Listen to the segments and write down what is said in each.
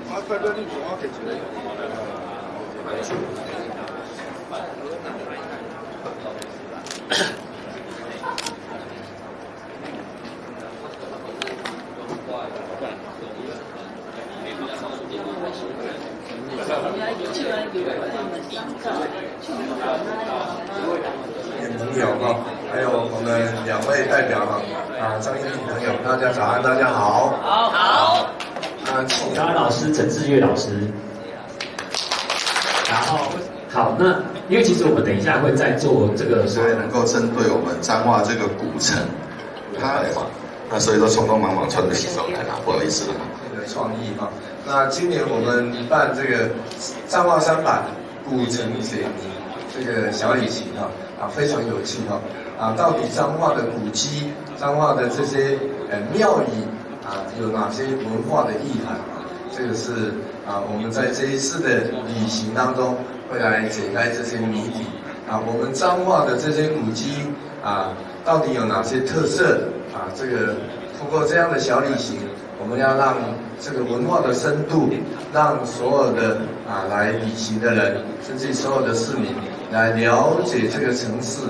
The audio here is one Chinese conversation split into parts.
朋友哈，还有我们2位代表哈，张一鸣朋友，大家早安，大家好。好。请张安老师、陈志岳老师。然后好，那因为其实我们等一下会再做这个，所以能够针对我们彰化这个古城，那所以说匆匆忙忙穿着西装来啦，不好意思啦。这个创意哈，那今年我们办这个彰化300古城解谜这个小旅行哈，非常有趣哈，到底彰化的古迹、彰化的这些庙宇有哪些文化的意涵？这个是我们在这一次的旅行当中会来解开这些谜底我们彰化的这些古迹到底有哪些特色这个通过这样的小旅行，我们要让这个文化的深度，让所有的来旅行的人，甚至所有的市民来了解这个城市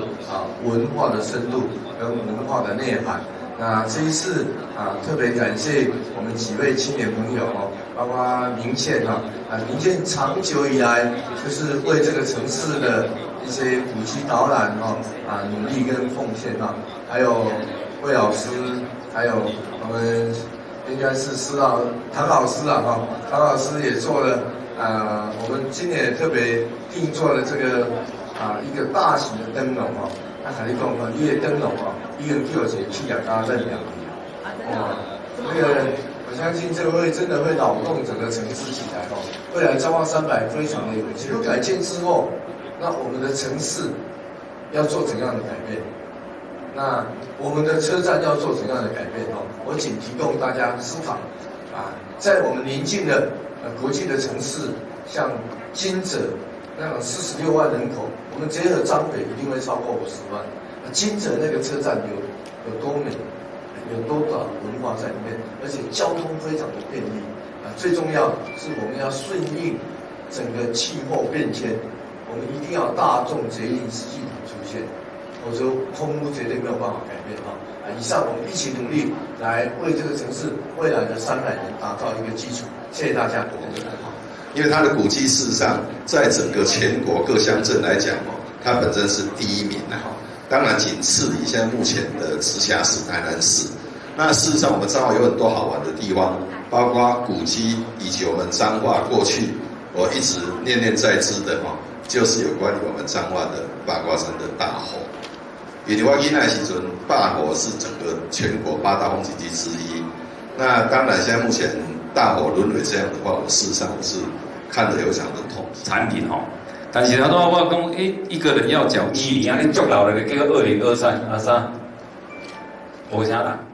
文化的深度跟文化的内涵。那这一次特别感谢我们几位青年朋友包括明宪明宪长久以来就是为这个城市的一些古迹导览努力跟奉献还有魏老师，还有我们应该是唐老师唐老师也做了我们今年也特别定做了这个一个大型的灯笼跟你讲伊个灯笼已经叫一个企业家认养那个我相信这个会真的会扰动整个城市起来未来彰化300非常的有趣。改建之后，那我们的城市要做怎样的改变？那我们的车站要做怎样的改变我仅提供大家思考在我们邻近的国际的城市，像金泽那种46万人口，我们结合彰北一定会超过50万。金泽那个车站有多美，有多少文化在里面，而且交通非常的便利最重要是我们要顺应整个气候变迁，我们一定要大众捷运系统出现，否则空污绝对没有办法改变以上我们一起努力来为这个城市未来的300年打造一个基础。谢谢大家。因为它的古迹事实上在整个全国各乡镇来讲它本身是第1名当然仅次于现在目前的直辖市台南市。那事实上我们彰化有很多好玩的地方，包括古迹以及我们彰化过去我一直念念在兹的就是有关于我们彰化的八卦山的大火。因为我囡仔时阵，大火是整个全国8大风景区之一。那当然现在目前大火沦为这样的话，事实上我是看得非常的痛。产品但是他都我讲，一个人要缴1年，你足老了，叫2023没啥人。